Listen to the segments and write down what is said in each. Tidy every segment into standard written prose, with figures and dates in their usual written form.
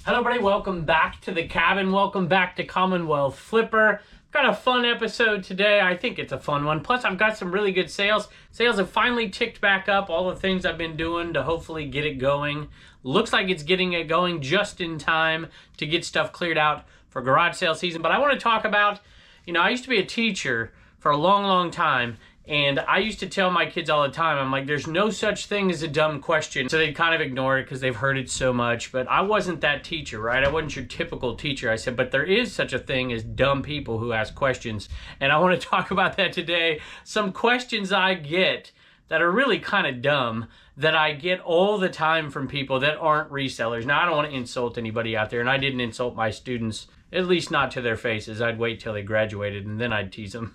Hello everybody, welcome back to the cabin. Welcome back to Commonwealth Flipper. Got a fun episode today. I think it's a fun one. Plus I've got some really good sales. Sales have finally ticked back up. All the things I've been doing to hopefully get it going. Looks like it's getting it going just in time to get stuff cleared out for garage sale season. But I want to talk about, I used to be a teacher for a long time. And I used to tell my kids all the time, I'm like, there's no such thing as a dumb question. So they'd kind of ignore it because they've heard it so much. But I wasn't that teacher, right? I wasn't your typical teacher. I said, but there is such a thing as dumb people who ask questions. And I want to talk about that today. Some questions I get that are really kind of dumb that I get all the time from people that aren't resellers. Now, I don't want to insult anybody out there, and I didn't insult my students, at least not to their faces. I'd wait till they graduated and then I'd tease them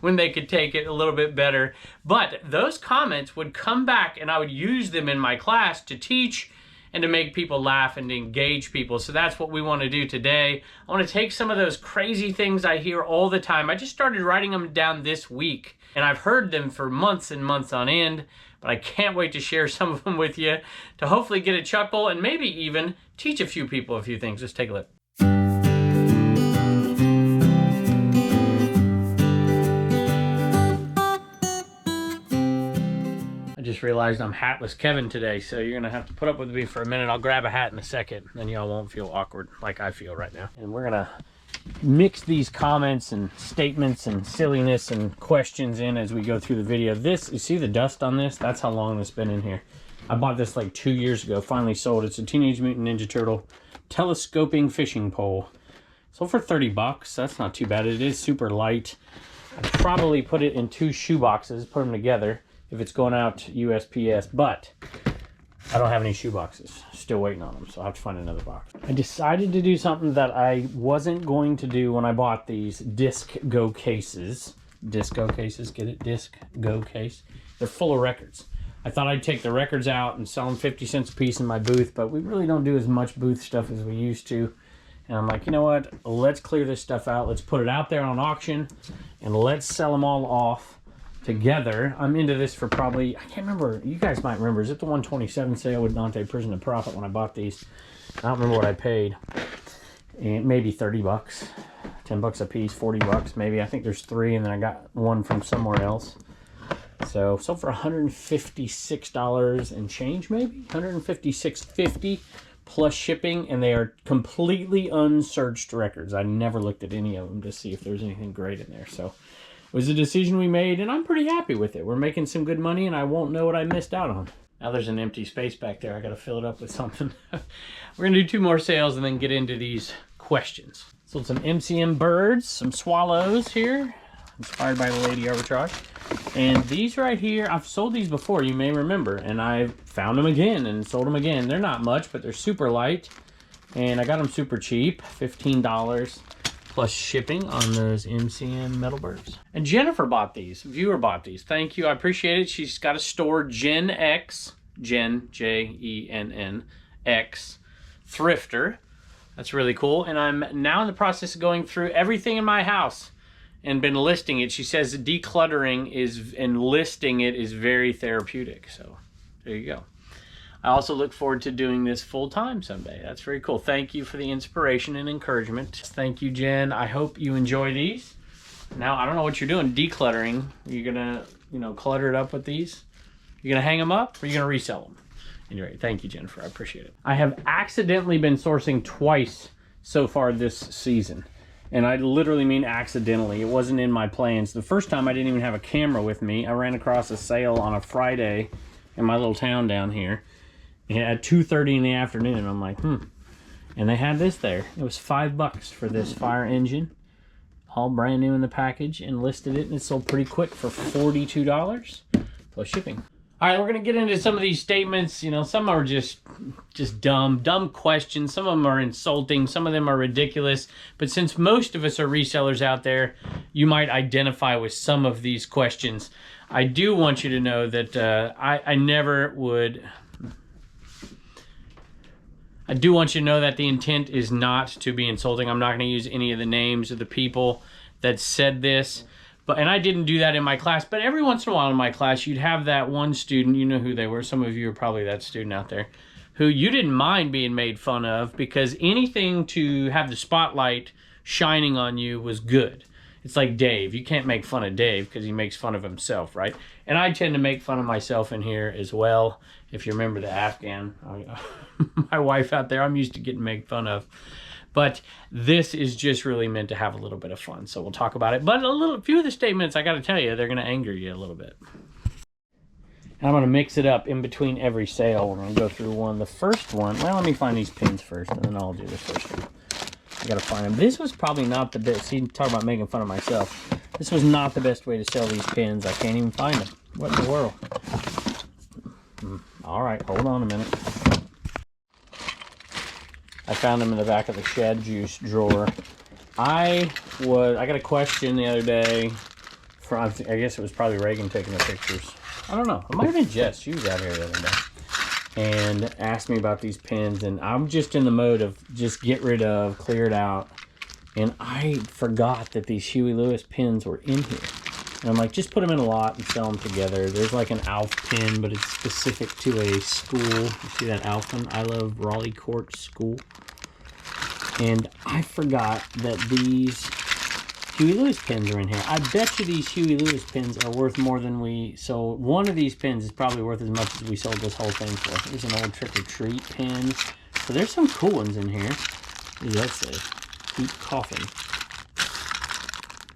when they could take it a little bit better. But those comments would come back and I would use them in my class to teach and to make people laugh and to engage people. So that's what we want to do today. I want to take some of those crazy things I hear all the time. I just started writing them down this week and I've heard them for months and months on end, but I can't wait to share some of them with you to hopefully get a chuckle and maybe even teach a few people a few things. Let's take a look. I just realized I'm hatless Kevin today, so you're gonna have to put up with me for a minute. I'll grab a hat in a second, and then y'all won't feel awkward like I feel right now. And we're gonna mix these comments and statements and silliness and questions in as we go through the video. This, you see the dust on this? That's how long it's been in here. I bought this like 2 years ago, finally sold. It's a Teenage Mutant Ninja Turtle telescoping fishing pole. Sold for 30 bucks. That's not too bad. It is super light. I'd probably put it in 2 shoe boxes, put them together if it's going out to USPS, but I don't have any shoe boxes. Still waiting on them, so I'll have to find another box. I decided to do something that I wasn't going to do when I bought these Disc Go cases. Disc Go cases, get it? Disc Go case. They're full of records. I thought I'd take the records out and sell them 50 cents a piece in my booth, but we really don't do as much booth stuff as we used to. And I'm like, you know what? Let's clear this stuff out. Let's put it out there on auction, and let's sell them all off together. I'm into this for probably, I can't remember, you guys might remember, is it the 127 sale with Dante Prison of Profit when I bought these? I don't remember what I paid. And maybe 30 bucks, 10 bucks a piece, 40 bucks maybe. I think there's 3 and then I got one from somewhere else. So sold for $156 and change maybe, $156.50 plus shipping, and they are completely unsearched records. I never looked at any of them to see if there's anything great in there. So it was a decision we made, and I'm pretty happy with it. We're making some good money, and I won't know what I missed out on. Now there's an empty space back there. I got to fill it up with something. We're going to do 2 more sales and then get into these questions. Sold some MCM Birds, some swallows here, inspired by the Lady Arbitrage. And these right here, I've sold these before, you may remember, and I've found them again and sold them again. They're not much, but they're super light, and I got them super cheap, $15. Plus shipping on those MCM metal birds. And Jennifer bought these. Viewer bought these. Thank you. I appreciate it. She's got a store, Gen X, Jen, Jenn, X, Thrifter. That's really cool. And I'm now in the process of going through everything in my house and been listing it. She says decluttering is and listing it is very therapeutic. So there you go. I also look forward to doing this full-time someday. That's very cool. Thank you for the inspiration and encouragement. Thank you, Jen. I hope you enjoy these. Now, I don't know what you're doing, decluttering. Are you gonna, clutter it up with these? You're gonna hang them up, or you're gonna resell them? Anyway, thank you, Jennifer. I appreciate it. I have accidentally been sourcing twice so far this season. And I literally mean accidentally. It wasn't in my plans. The first time I didn't even have a camera with me. I ran across a sale on a Friday in my little town down here. At 2:30 in the afternoon, I'm like, And they had this there. It was $5 for this fire engine, all brand new in the package, and listed it, and it sold pretty quick for $42 plus shipping. All right, we're gonna get into some of these statements. Some are just dumb questions. Some of them are insulting. Some of them are ridiculous. But since most of us are resellers out there, you might identify with some of these questions. I do want you to know that I never would. I do want you to know that the intent is not to be insulting. I'm not going to use any of the names of the people that said this. And I didn't do that in my class, but every once in a while in my class, you'd have that one student, you know who they were. Some of you are probably that student out there, who you didn't mind being made fun of because anything to have the spotlight shining on you was good. It's like Dave. You can't make fun of Dave because he makes fun of himself, right? And I tend to make fun of myself in here as well. If you remember the Afghan, my wife out there, I'm used to getting made fun of. But this is just really meant to have a little bit of fun. So we'll talk about it. But a few of the statements, I got to tell you, they're going to anger you a little bit. And I'm going to mix it up in between every sale. We're going to go through one. The first one, well, let me find these pins first, and then I'll do the first one. I gotta find them. This was probably not the best. See, talk about making fun of myself. This was not the best way to sell these pins. I can't even find them. What in the world? All right, hold on a minute. I found them in the back of the shed juice drawer. I got a question the other day from, I guess it was probably Reagan taking the pictures. I don't know. It might have been Jess. She was out here the other day. And asked me about these pins, and I'm just in the mode of just get rid of, clear it out. And I forgot that these Huey Lewis pins were in here. And I'm like, just put them in a lot and sell them together. There's like an Alf pin, but it's specific to a school. You see that Alf one? I love Raleigh Court School. And I forgot that these Huey Lewis pins are in here. I bet you these Huey Lewis pins are worth more than we sold. One of these pins is probably worth as much as we sold this whole thing for. There's an old Trick or Treat pin. So there's some cool ones in here. What does that say? Keep coughing.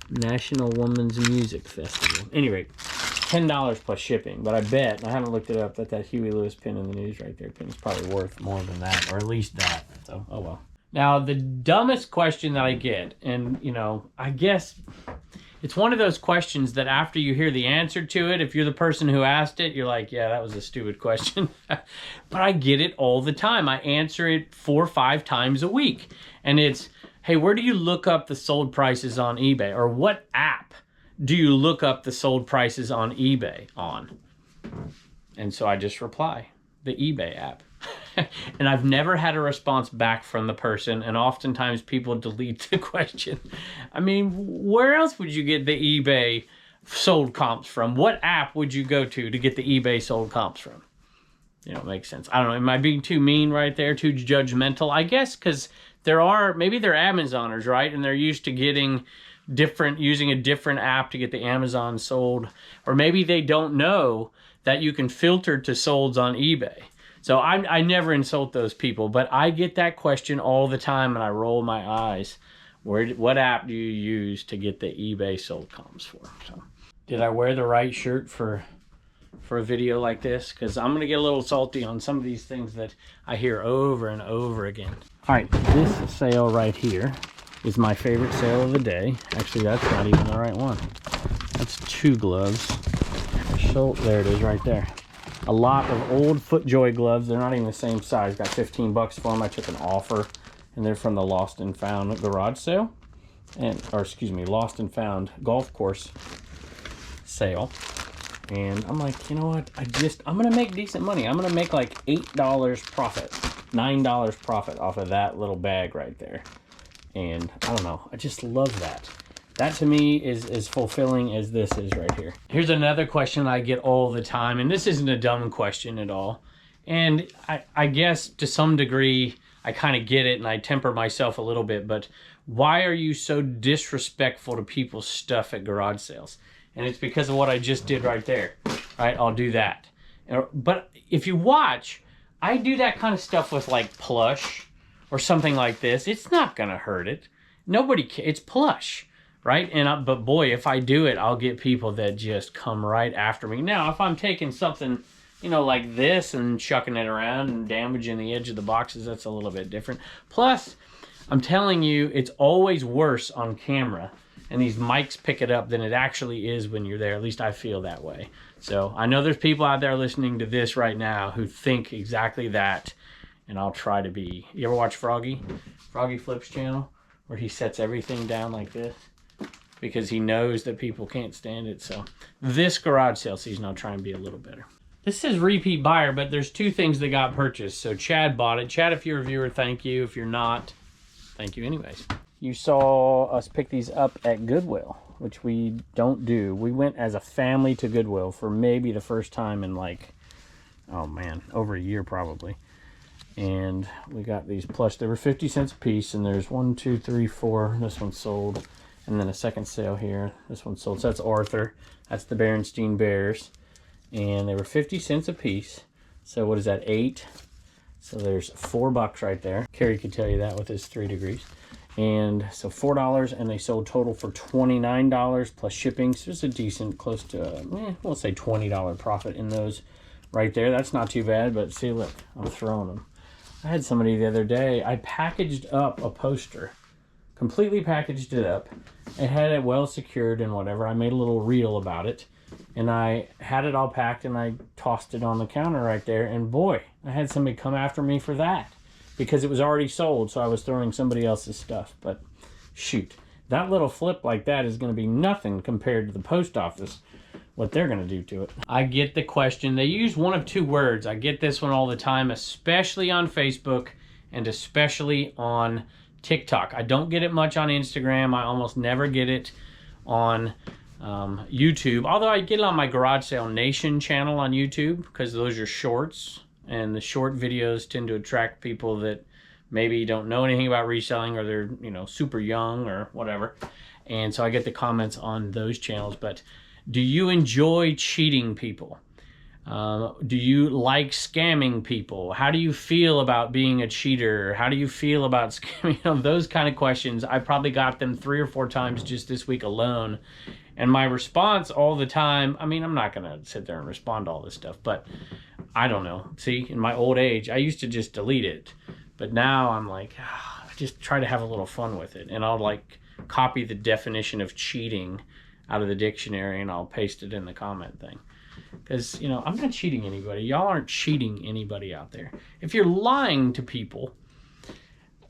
National Women's Music Festival. Anyway, $10 plus shipping. But I bet, and I haven't looked it up, that Huey Lewis pin in the news right there pin is probably worth more than that, or at least that. So, oh well. Now, the dumbest question that I get, and, you know, I guess it's one of those questions that after you hear the answer to it, if you're the person who asked it, you're like, yeah, that was a stupid question. But I get it all the time. I answer it 4 or 5 times a week. And it's, hey, where do you look up the sold prices on eBay? Or what app do you look up the sold prices on eBay on? And so I just reply, the eBay app. And I've never had a response back from the person, and oftentimes people delete the question. I mean, where else would you get the eBay sold comps from? What app would you go to get the eBay sold comps from? You know, it makes sense. I don't know. Am I being too mean right there, too judgmental? I guess because maybe they're Amazoners, right? And they're used to getting using a different app to get the Amazon sold. Or maybe they don't know that you can filter to solds on eBay. So I never insult those people, but I get that question all the time, and I roll my eyes. What app do you use to get the eBay sold comps for? So, did I wear the right shirt for a video like this? Because I'm going to get a little salty on some of these things that I hear over and over again. All right, this sale right here is my favorite sale of the day. Actually, that's not even the right one. That's 2 gloves. So there it is right there. A lot of old FootJoy gloves. They're not even the same size. Got 15 bucks for them. I took an offer, and they're from the Lost and Found garage sale, Lost and Found golf course sale. And I'm like, you know what? I'm gonna make decent money. I'm gonna make like $8 profit, $9 profit off of that little bag right there. And I don't know. I just love that. That to me is as fulfilling as this is right here. Here's another question I get all the time, and this isn't a dumb question at all. And I guess to some degree, I kind of get it and I temper myself a little bit, but why are you so disrespectful to people's stuff at garage sales? And it's because of what I just did right there, right? I'll do that. But if you watch, I do that kind of stuff with like plush or something like this. It's not gonna hurt it. Nobody cares, it's plush. Right? But boy, if I do it, I'll get people that just come right after me. Now, if I'm taking something, you know, like this and chucking it around and damaging the edge of the boxes, that's a little bit different. Plus, I'm telling you, it's always worse on camera, and these mics pick it up than it actually is when you're there. At least I feel that way. So I know there's people out there listening to this right now who think exactly that, and I'll try to be. You ever watch Froggy? Froggy Flips channel, where he sets everything down like this? Because he knows that people can't stand it. So this garage sale season, I'll try and be a little better. This says repeat buyer, but there's 2 things that got purchased. So Chad bought it. Chad, if you're a viewer, thank you. If you're not, thank you anyways. You saw us pick these up at Goodwill, which we don't do. We went as a family to Goodwill for maybe the first time in like, oh man, over a year probably. And we got these plush. They were 50 cents a piece, and there's 1, 2, 3, 4. This one's sold. And then a second sale here. This one's sold. So that's Arthur. That's the Berenstain Bears. And they were 50 cents a piece. So what is that, 8? So there's $4 right there. Carrie could tell you that with his 3 degrees. And so $4, and they sold total for $29 plus shipping. So it's a decent, close to, we'll say $20 profit in those right there. That's not too bad, but see, look, I'm throwing them. I had somebody the other day, I packaged up a poster, completely packaged it up. It had it well secured and whatever. I made a little reel about it, and I had it all packed, and I tossed it on the counter right there, and boy, I had somebody come after me for that, because it was already sold, so I was throwing somebody else's stuff. But shoot, that little flip like that is going to be nothing compared to the post office, what they're going to do to it. I get the question. They use one of 2 words. I get this one all the time, especially on Facebook and especially on TikTok. I don't get it much on Instagram. I almost never get it on YouTube, although I get it on my Garage Sale Nation channel on YouTube, because those are shorts. And the short videos tend to attract people that maybe don't know anything about reselling, or they're, you know, super young or whatever. And so I get the comments on those channels. But do you enjoy cheating people? Do you like scamming people? How do you feel about being a cheater? How do you feel about scamming? You know, those kind of questions. I probably got them 3 or 4 times just this week alone. And my response all the time, I mean, I'm not going to sit there and respond to all this stuff, but I don't know. See, in my old age, I used to just delete it. But now I'm like, I just try to have a little fun with it. And I'll like copy the definition of cheating out of the dictionary, and I'll paste it in the comment thing. Because, you know, I'm not cheating anybody. Y'all aren't cheating anybody out there. If you're lying to people,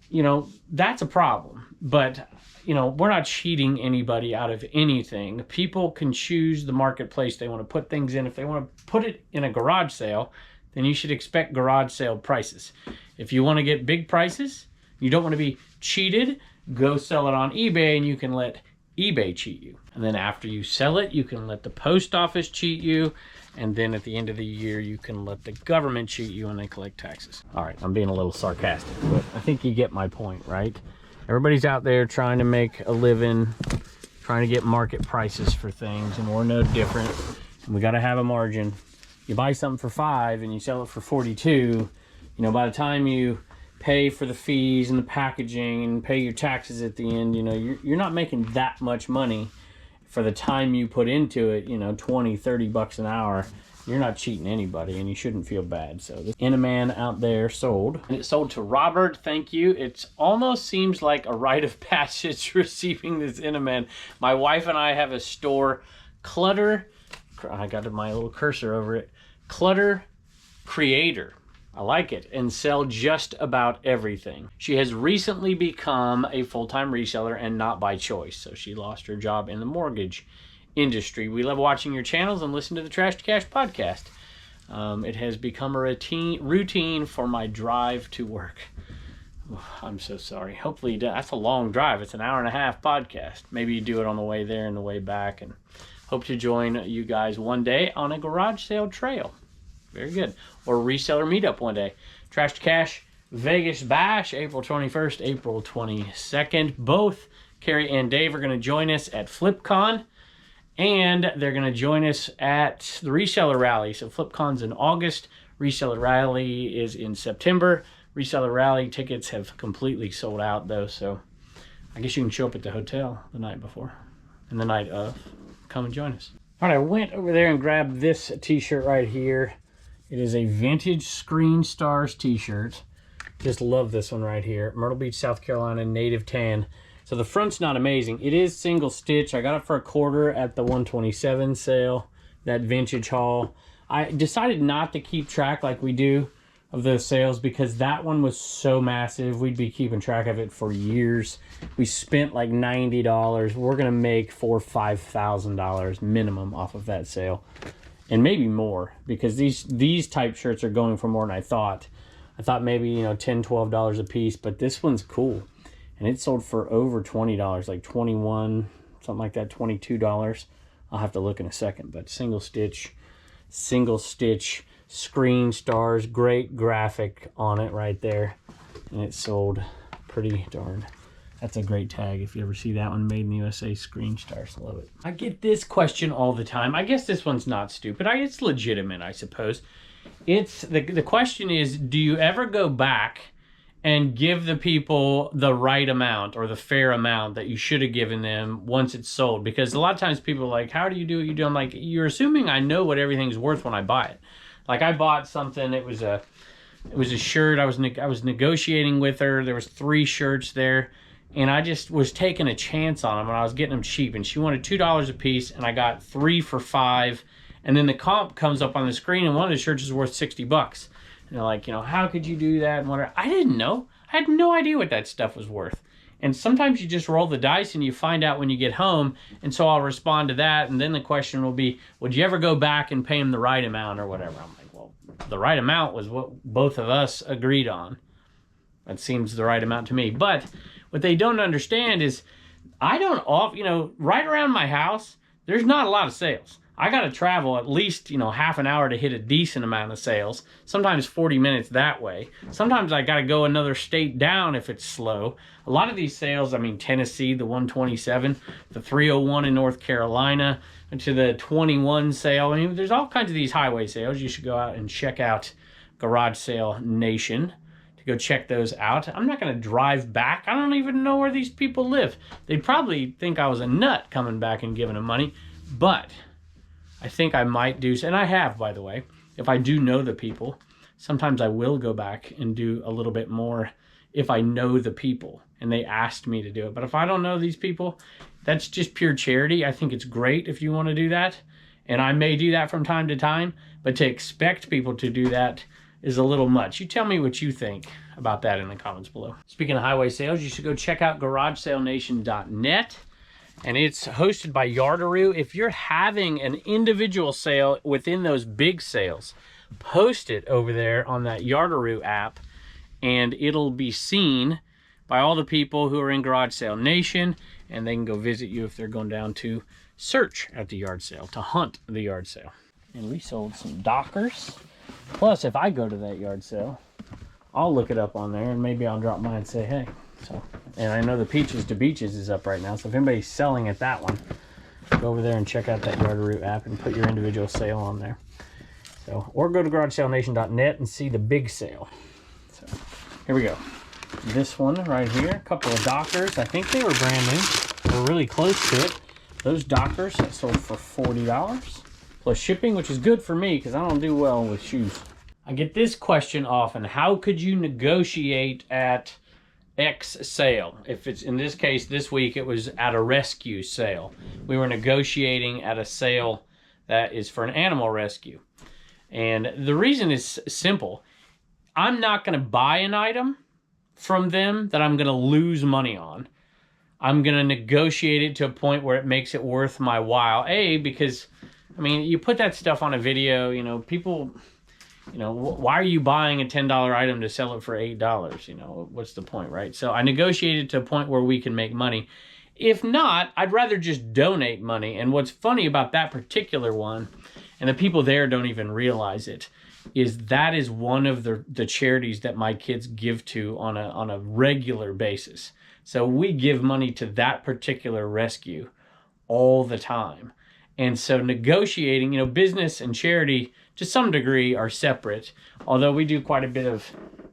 you know, that's a problem. But, you know, we're not cheating anybody out of anything. People can choose the marketplace they want to put things in. If they want to put it in a garage sale, then you should expect garage sale prices. If you want to get big prices, you don't want to be cheated, go sell it on eBay, and you can let eBay cheat you. And then after you sell it, you can let the post office cheat you. And then at the end of the year, you can let the government cheat you and they collect taxes. All right, I'm being a little sarcastic, but I think you get my point, right? Everybody's out there trying to make a living, trying to get market prices for things, and we're no different. We got to have a margin. You buy something for $5 and you sell it for $42, you know, by the time you pay for the fees and the packaging and pay your taxes at the end, you know, you're not making that much money for the time you put into it, you know, 20, 30 bucks an hour. You're not cheating anybody, and you shouldn't feel bad. So this Inaman out there sold, and it sold to Robert. Thank you. It almost seems like a rite of passage receiving this Inaman. My wife and I have a store, Clutter, I got my little cursor over it, Clutter Creator. I like it, and sell just about everything. She has recently become a full-time reseller, and not by choice. So she lost her job in the mortgage industry. We love watching your channels and listen to the Trash to Cash podcast. It has become a routine for my drive to work. Oh, I'm so sorry. Hopefully that's a long drive. It's an hour-and-a-half podcast. Maybe you do it on the way there and the way back, and hope to join you guys one day on a garage sale trail. Very good. Or a reseller meetup one day. Trash to Cash Vegas Bash, April 21st, April 22nd. Both Carrie and Dave are going to join us at FlipCon, and they're going to join us at the Reseller Rally. So FlipCon's in August. Reseller Rally is in September. Reseller Rally tickets have completely sold out, though, so I guess you can show up at the hotel the night before and the night of. Come and join us. All right, I went over there and grabbed this t-shirt right here. It is a vintage Screen Stars t-shirt. Just love this one right here. Myrtle Beach, South Carolina, native tan. So the front's not amazing. It is single stitch. I got it for $25 at the 127 sale, that vintage haul. I decided not to keep track like we do of those sales because that one was so massive. We'd be keeping track of it for years. We spent like $90. We're gonna make $4,000 or $5,000 minimum off of that sale. And maybe more, because these type shirts are going for more than I thought. I thought maybe, you know, $10, $12 a piece, but this one's cool. And it sold for over $20, like $21, something like that, $22. I'll have to look in a second, but single stitch screen stars, great graphic on it right there. And it sold pretty darn. That's a great tag if you ever see that one, made in the USA, screen stars. Love it. I get this question all the time. I guess this one's not stupid. It's legitimate, I suppose. It's the question is, do you ever go back and give the people the right amount or the fair amount that you should have given them once it's sold? Because a lot of times people are like, how do you do what you do? I'm like, you're assuming I know what everything's worth when I buy it. Like, I bought something, it was a shirt. I was negotiating with her. There was 3 shirts there, and I just was taking a chance on them, and I was getting them cheap, and she wanted $2 a piece, and I got 3 for $5, and then the comp comes up on the screen, and one of the shirts is worth $60. And they're like, how could you do that? And whatever. I didn't know. I had no idea what that stuff was worth. And sometimes you just roll the dice and you find out when you get home. And so I'll respond to that. And then the question will be, would you ever go back and pay them the right amount or whatever? I'm like, well, the right amount was what both of us agreed on. That seems the right amount to me. But what they don't understand is I don't right around my house, there's not a lot of sales. I got to travel at least, half an hour to hit a decent amount of sales. Sometimes 40 minutes that way. Sometimes I got to go another state down if it's slow. A lot of these sales, Tennessee, the 127, the 301 in North Carolina, and to the 21 sale. There's all kinds of these highway sales. You should go out and check out Garage Sale Nation to go check those out. I'm not going to drive back. I don't even know where these people live. They'd probably think I was a nut coming back and giving them money, but I think I might do, and I have, by the way. If I do know the people, sometimes I will go back and do a little bit more if I know the people and they asked me to do it. But if I don't know these people, that's just pure charity. I think it's great if you want to do that, and I may do that from time to time, but to expect people to do that is a little much. You tell me what you think about that in the comments below. Speaking of highway sales, you should go check out GarageSaleNation.net. And it's hosted by Yardaroo. If you're having an individual sale within those big sales, post it over there on that Yardaroo app, and it'll be seen by all the people who are in Garage Sale Nation, and they can go visit you if they're going down to search at the yard sale, to hunt the yard sale. And we sold some Dockers. Plus, if I go to that yard sale, I'll look it up on there, and maybe I'll drop by and say, hey. So, and I know the Peaches to Beaches is up right now, so if anybody's selling at that one, go over there and check out that Yardaroo app and put your individual sale on there. So, or go to GarageSaleNation.net and see the big sale. So, here we go. This one right here, a couple of Dockers. I think they were brand new. We're really close to it. Those Dockers that sold for $40 plus shipping, which is good for me because I don't do well with shoes. I get this question often: how could you negotiate at X sale? If it's, in this case, this week, it was at a rescue sale. We were negotiating at a sale that is for an animal rescue. And the reason is simple. I'm not going to buy an item from them that I'm going to lose money on. I'm going to negotiate it to a point where it makes it worth my while. Because, you put that stuff on a video, people... why are you buying a $10 item to sell it for $8? What's the point, right? So I negotiated to a point where we can make money. If not, I'd rather just donate money. And what's funny about that particular one, and the people there don't even realize it, is that is one of the charities that my kids give to on a regular basis. So we give money to that particular rescue all the time. And so negotiating, business and charity to some degree are separate, although we do quite a bit of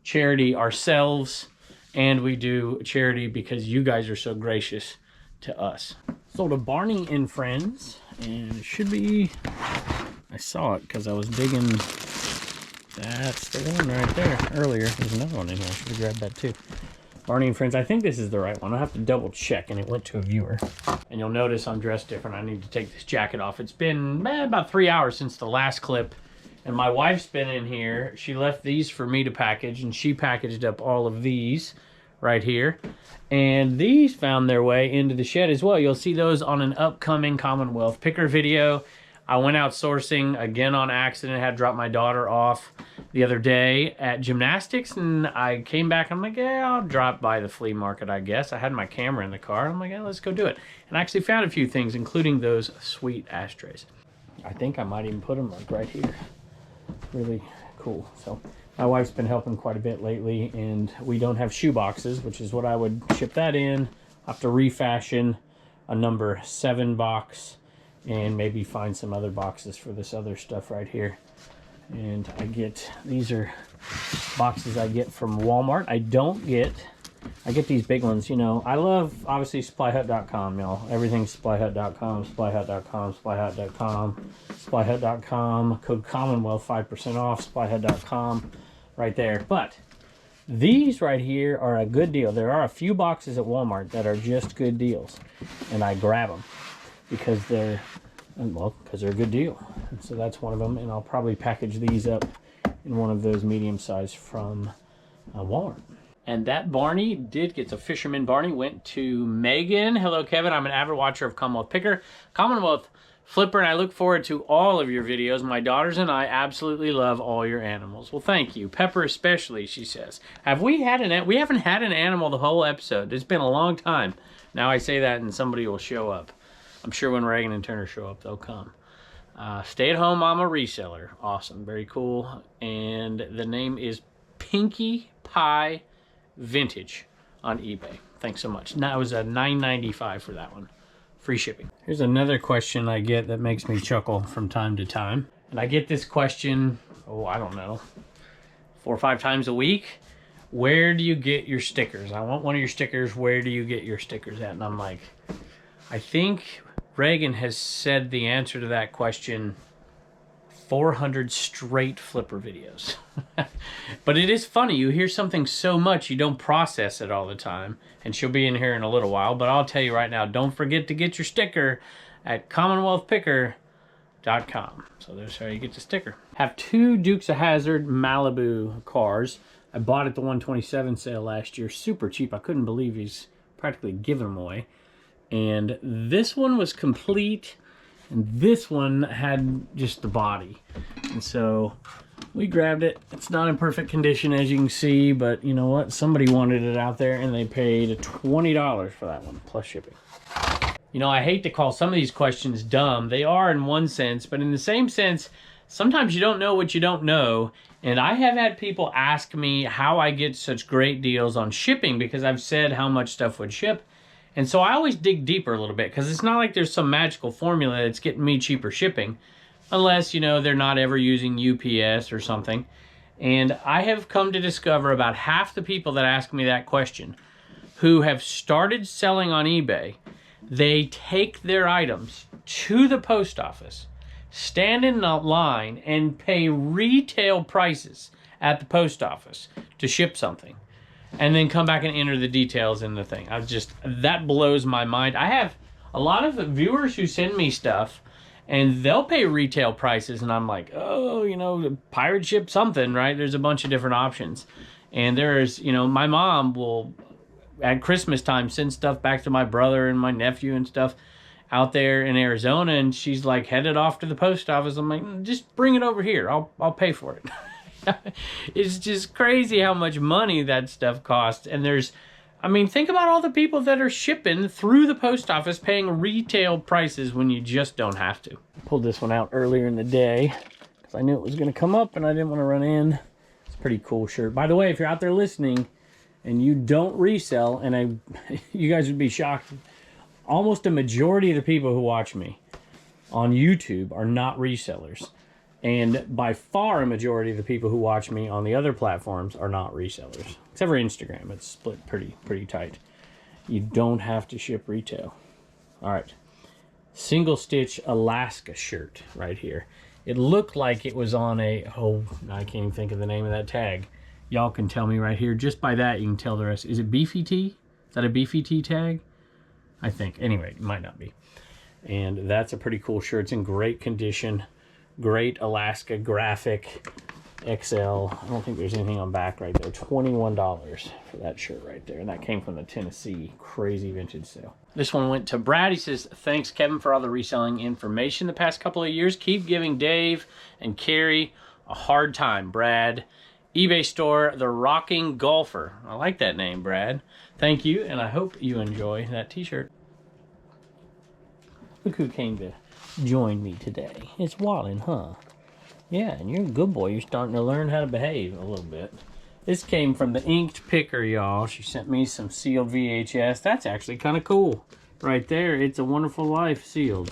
charity ourselves, and we do charity because you guys are so gracious to us. Sold a Barney and Friends, and it should be, I saw it because I was digging, that's the one right there earlier. There's another one in here, I should have grabbed that too. Barney and Friends, I think this is the right one. I'll have to double check, and it went to a viewer. And you'll notice I'm dressed different. I need to take this jacket off. It's been about 3 hours since the last clip, and my wife's been in here. She left these for me to package, and she packaged up all of these right here. And these found their way into the shed as well. You'll see those on an upcoming Commonwealth picker video. I went out sourcing again on accident. I had dropped my daughter off the other day at gymnastics, and I came back. I'm like, yeah, I'll drop by the flea market, I guess. I had my camera in the car. I'm like, yeah, let's go do it. And I actually found a few things, including those sweet ashtrays. I think I might even put them like right here. Really cool. So my wife's been helping quite a bit lately, and we don't have shoe boxes, which is what I would ship that in. I'll have to refashion a number 7 box and maybe find some other boxes for this other stuff right here. And these are boxes I get from Walmart. I get these big ones, you know. I love, obviously, SupplyHut.com, y'all. Everything's SupplyHut.com, SupplyHut.com, SupplyHut.com, SupplyHut.com. Code Commonwealth, 5% off, SupplyHut.com, right there. But these right here are a good deal. There are a few boxes at Walmart that are just good deals, and I grab them because they're a good deal. And so that's one of them, and I'll probably package these up in one of those medium size from Walmart. And that Barney did get the Fisherman Barney went to Megan. Hello, Kevin. I'm an avid watcher of Commonwealth Picker, Commonwealth Flipper, and I look forward to all of your videos. My daughters and I absolutely love all your animals. Well, thank you. Pepper especially, she says. We haven't had an animal the whole episode. It's been a long time. Now I say that and somebody will show up. I'm sure when Reagan and Turner show up, they'll come. Stay-at-home mama reseller. Awesome. Very cool. And the name is Pinkie Pie Vintage on eBay. Thanks so much. Now it was a $9.95 for that one. Free shipping. Here's another question I get that makes me chuckle from time to time. And I get this question, I don't know, 4 or 5 times a week. Where do you get your stickers? I want one of your stickers. Where do you get your stickers at? And I'm like, I think Reagan has said the answer to that question 400 straight flipper videos. But it is funny. You hear something so much, you don't process it all the time. And she'll be in here in a little while. But I'll tell you right now, don't forget to get your sticker at CommonwealthPicker.com. So there's how you get the sticker. Have 2 Dukes of Hazzard Malibu cars. I bought at the 127 sale last year. Super cheap. I couldn't believe he's practically giving them away. And this one was complete. And this one had just the body. And so we grabbed it. It's not in perfect condition, as you can see, but you know what? Somebody wanted it out there, and they paid $20 for that one, plus shipping. You know, I hate to call some of these questions dumb. They are in one sense, but in the same sense, sometimes you don't know what you don't know. And I have had people ask me how I get such great deals on shipping because I've said how much stuff would ship. And so I always dig deeper a little bit because it's not like there's some magical formula that's getting me cheaper shipping unless, you know, they're not ever using UPS or something. And I have come to discover about half the people that ask me that question who have started selling on eBay, they take their items to the post office, stand in the line, and pay retail prices at the post office to ship something. And then come back and enter the details in the thing. That blows my mind. I have a lot of viewers who send me stuff and they'll pay retail prices and I'm like, oh, you know, pirate ship something, right? There's a bunch of different options. And there's, you know, my mom will at Christmas time send stuff back to my brother and my nephew and stuff out there in Arizona, and she's like headed off to the post office. I'm like, just bring it over here. I'll pay for it. It's just crazy how much money that stuff costs. And think about all the people that are shipping through the post office paying retail prices when you just don't have to. I pulled this one out earlier in the day because I knew it was going to come up and I didn't want to run in. It's a pretty cool shirt. By the way, if you're out there listening and you don't resell, and you guys would be shocked, almost a majority of the people who watch me on YouTube are not resellers. And by far a majority of the people who watch me on the other platforms are not resellers. Except for Instagram, it's split pretty tight. You don't have to ship retail. All right, single stitch Alaska shirt right here. It looked like it was on I can't even think of the name of that tag. Y'all can tell me right here. Just by that, you can tell the rest. Is it Beefy T? Is that a Beefy T tag? I think. Anyway, it might not be. And that's a pretty cool shirt. It's in great condition. Great Alaska graphic XL. I don't think there's anything on back right there. $21 for that shirt right there. And that came from the Tennessee crazy vintage sale. This one went to Brad. He says, thanks, Kevin, for all the reselling information the past couple of years. Keep giving Dave and Carrie a hard time, Brad. eBay store, The Rocking Golfer. I like that name, Brad. Thank you, and I hope you enjoy that t-shirt. Look who came to join me today. It's Wallen, huh? Yeah, and you're a good boy. You're starting to learn how to behave a little bit. This came from the Inked Picker, y'all. She sent me some sealed VHS. That's actually kind of cool. Right there, It's a Wonderful Life sealed.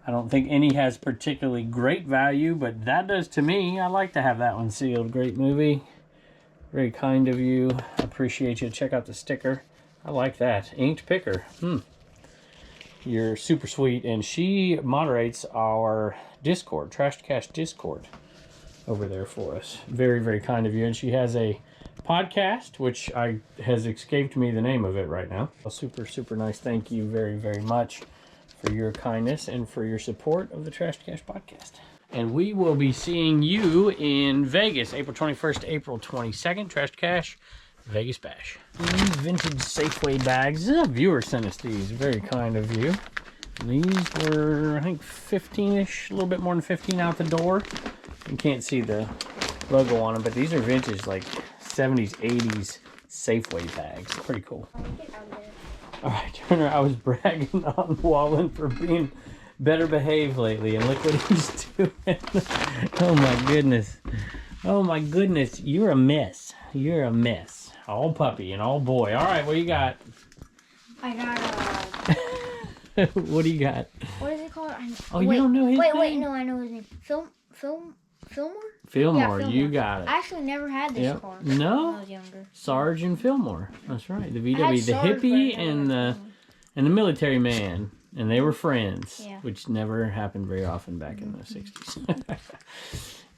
I don't think any has particularly great value, but that does to me. I like to have that one sealed. Great movie. Very kind of you. I appreciate you. Check out the sticker. I like that. Inked Picker. You're super sweet. And she moderates our Discord, Trash to Cash Discord, over there for us. Very, very kind of you. And she has a podcast, which has escaped me the name of it right now. Super, super nice. Thank you very, very much for your kindness and for your support of the Trash to Cash podcast. And we will be seeing you in Vegas, April 21st to April 22nd. Trash to Cash, Vegas Bash. These vintage Safeway bags. This is a viewer sent us these. Very kind of you. And these were, I think, 15-ish, a little bit more than 15 out the door. You can't see the logo on them, but these are vintage, like 70s, 80s Safeway bags. Pretty cool. All right, Turner, I was bragging on Wallen for being better behaved lately, and look what he's doing. Oh my goodness. Oh my goodness, you're a mess. You're a mess. All puppy and all boy. All right, what do you got? I got what do you got? What is it called? Oh, you don't know his name? Wait, no, I know his name. Fillmore? Fillmore, yeah, you got it. I actually never had this car no? when I was younger. Sarge and Fillmore. That's right. The VW, the hippie and the military man. And they were friends, which never happened very often back in the 60s.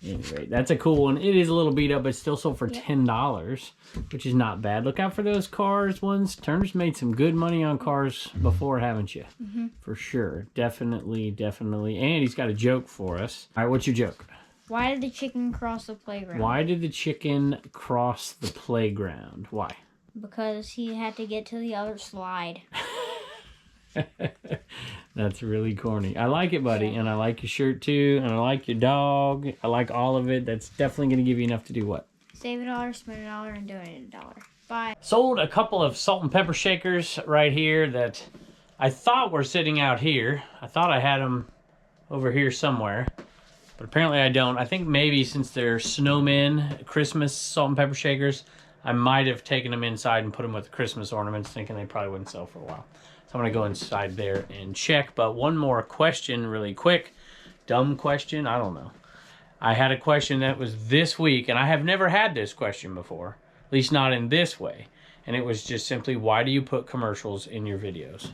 Anyway, that's a cool one. It is a little beat up, but still sold for $10, which is not bad. Look out for those cars ones. Turner's made some good money on cars before, haven't you? For sure. Definitely, definitely. And he's got a joke for us. All right, what's your joke? Why did the chicken cross the playground? Why did the chicken cross the playground? Why? Because he had to get to the other slide. That's really corny. I like it, buddy. And I like your shirt too. And I like your dog. I like all of it. That's definitely going to give you enough to do what? Save $1, spend $1, and donate $1. Bye. Sold a couple of salt and pepper shakers right here that I thought were sitting out here. I thought I had them over here somewhere, but apparently I don't. I think maybe since they're snowmen, Christmas salt and pepper shakers, I might have taken them inside and put them with the Christmas ornaments, thinking they probably wouldn't sell for a while. So I'm going to go inside there and check. But one more question really quick. Dumb question? I don't know. I had a question that was this week, and I have never had this question before. At least not in this way. And it was just simply, why do you put commercials in your videos?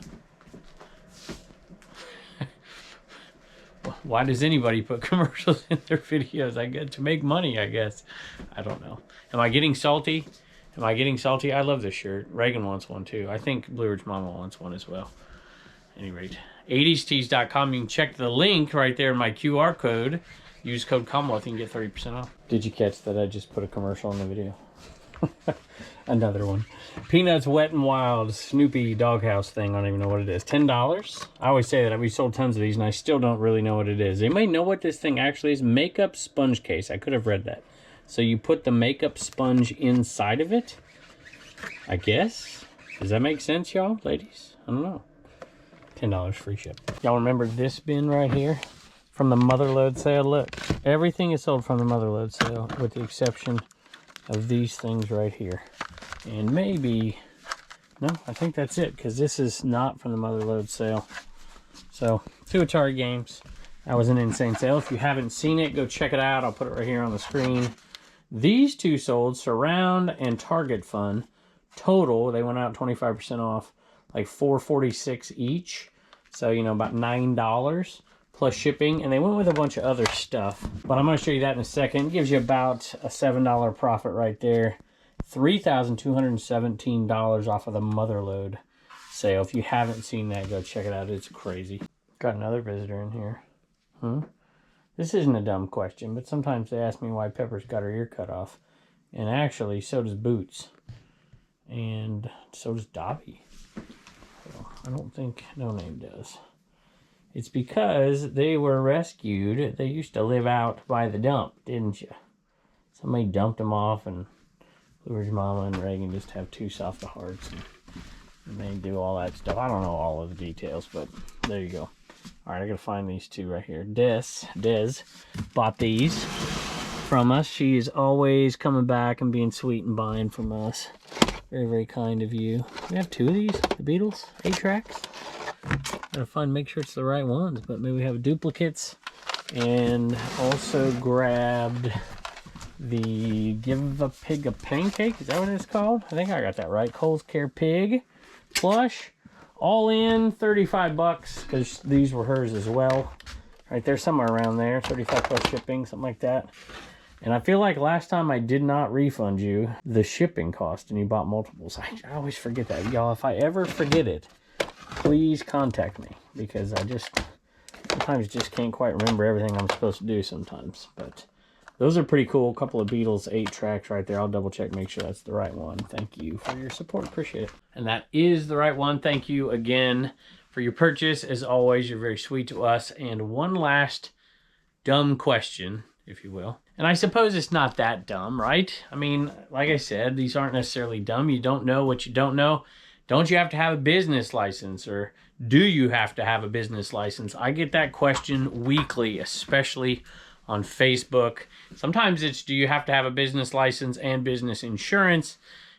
Why does anybody put commercials in their videos? I guess to make money, I guess. I don't know. Am I getting salty? Am I getting salty? I love this shirt. Reagan wants one too. I think Blue Ridge Mama wants one as well. At any rate, 80stees.com. You can check the link right there in my QR code. Use code Commonwealth. You can get 30% off. Did you catch that I just put a commercial in the video? Another one. Peanuts Wet and Wild Snoopy Dog House thing. I don't even know what it is. $10. I always say that. We sold tons of these and I still don't really know what it is. Anybody know what this thing actually is? Makeup sponge case. I could have read that. So you put the makeup sponge inside of it, I guess. Does that make sense, y'all, ladies? I don't know. $10 free ship. Y'all remember this bin right here from the Motherload sale? Look, everything is sold from the Motherload sale with the exception of these things right here. And maybe, no, I think that's it because this is not from the Motherload sale. So, 2 Atari Games. That was an insane sale. If you haven't seen it, go check it out. I'll put it right here on the screen. These two sold, Surround and Target Fun. Total, they went out 25% off, like $4.46 each. So, you know, about $9 plus shipping. And they went with a bunch of other stuff. But I'm going to show you that in a second. It gives you about a $7 profit right there. $3,217 off of the Motherload sale. If you haven't seen that, go check it out. It's crazy. Got another visitor in here. This isn't a dumb question, but sometimes they ask me why Pepper's got her ear cut off. And actually, so does Boots. And so does Dobby. So I don't think No Name does. It's because they were rescued. They used to live out by the dump, didn't you? Somebody dumped them off, and Blue Ridge Mama and Reagan just have 2 soft hearts. And they do all that stuff. I don't know all of the details, but there you go. All right, I gotta find these two right here. Des bought these from us. She is always coming back and being sweet and buying from us. Very, very kind of you. We have two of these, the Beatles, 8 tracks. Gotta make sure it's the right ones, but maybe we have duplicates. And also grabbed the Give a Pig a Pancake. Is that what it's called? I think I got that right. Kohl's Care Pig plush. All in 35 bucks, because these were hers as well. Right there, somewhere around there. 35 plus shipping, something like that. And I feel like last time I did not refund you the shipping cost and you bought multiples. I always forget that. Y'all, if I ever forget it, please contact me, because I sometimes just can't quite remember everything I'm supposed to do sometimes. But those are pretty cool. A couple of Beatles 8 tracks right there. I'll double check, make sure that's the right one. Thank you for your support. Appreciate it. And that is the right one. Thank you again for your purchase. As always, you're very sweet to us. And one last dumb question, if you will. And I suppose it's not that dumb, right? I mean, like I said, these aren't necessarily dumb. You don't know what you don't know. Don't you have to have a business license, or do you have to have a business license? I get that question weekly, especially on Facebook. Sometimes it's, do you have to have a business license and business insurance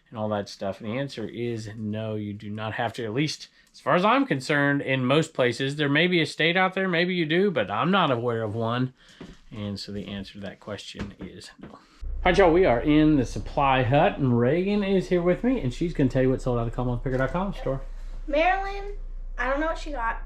and all that stuff? And the answer is no, you do not have to. At least as far as I'm concerned, in most places. There may be a state out there, maybe you do, but I'm not aware of one. And so the answer to that question is no. All right, y'all, we are in the Supply Hut, and Reagan is here with me, and she's going to tell you what sold out of the CommonwealthPicker.com store. Marilyn, I don't know what she got,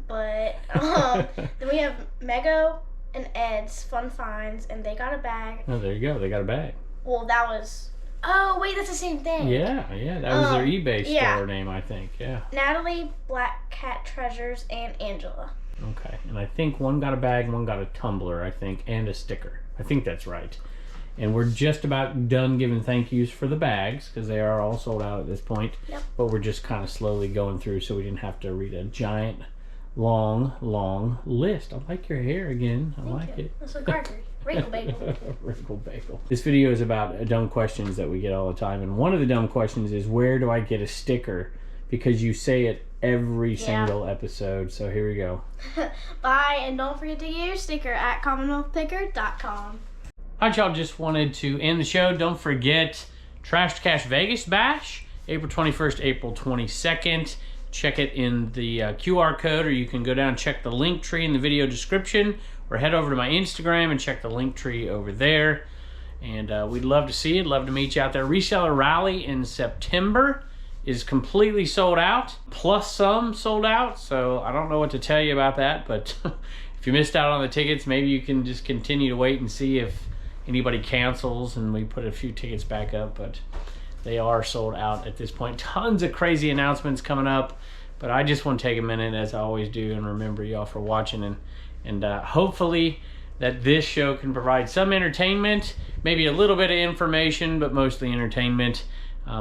but then we have Mego and Ed's Fun Finds, and they got a bag. Oh, there you go. They got a bag. Well, that was... Oh, wait, that's the same thing. Yeah. That was their eBay store name, I think. Yeah. Natalie, Black Cat Treasures, and Angela. Okay. And I think one got a bag, one got a tumbler, I think, and a sticker. I think that's right. And we're just about done giving thank yous for the bags, because they are all sold out at this point. Yep. But we're just kind of slowly going through, so we didn't have to read a giant, long list. I like your hair again. I like it. That's like Carter. Wrinkle bagel. Wrinkle bagel. This video is about dumb questions that we get all the time. And one of the dumb questions is, where do I get a sticker? Because you say it every single episode. So here we go. Bye, and don't forget to get your sticker at CommonwealthPicker.com. All right, y'all, just wanted to end the show. Don't forget Trash to Cash Vegas Bash, April 21st, April 22nd. Check it in the QR code, or you can go down and check the link tree in the video description, or head over to my Instagram and check the link tree over there. And we'd love to see you. Love to meet you out there. Reseller Rally in September is completely sold out, plus some sold out. So I don't know what to tell you about that, but if you missed out on the tickets, maybe you can just continue to wait and see if anybody cancels and we put a few tickets back up. But they are sold out at this point. Tons of crazy announcements coming up, but I just want to take a minute, as I always do, and remember y'all for watching, and hopefully that this show can provide some entertainment, maybe a little bit of information, but mostly entertainment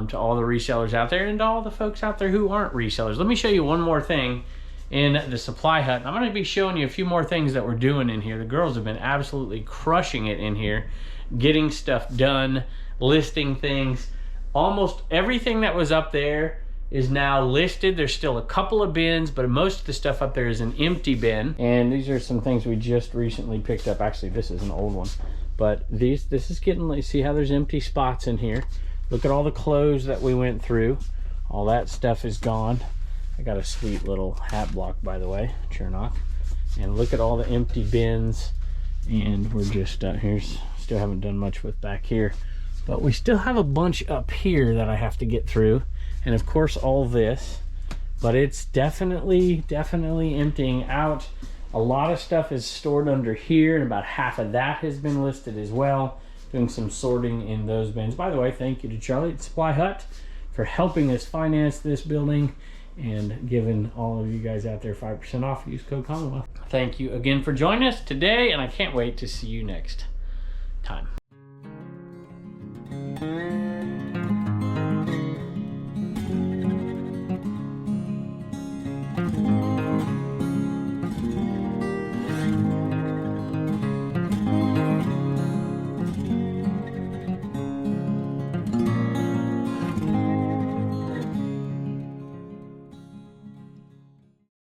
to all the resellers out there and to all the folks out there who aren't resellers. Let me show you one more thing in the Supply Hut. I'm going to be showing you a few more things that we're doing in here. The girls have been absolutely crushing it in here, getting stuff done, listing things. Almost everything that was up there is now listed. There's still a couple of bins, but most of the stuff up there is an empty bin. And these are some things we just recently picked up. Actually, this is an old one, but this is getting, see how there's empty spots in here. Look at all the clothes that we went through. All that stuff is gone. I got a sweet little hat block, by the way, Chernock. And look at all the empty bins. And we're just here's, still haven't done much with back here, but we still have a bunch up here that I have to get through. And of course all this, but it's definitely emptying out. A lot of stuff is stored under here, and about half of that has been listed as well. Doing some sorting in those bins. By the way, thank you to Charlie at Supply Hut for helping us finance this building and giving all of you guys out there 5% off. Use code Commonwealth. Thank you again for joining us today, and I can't wait to see you next time.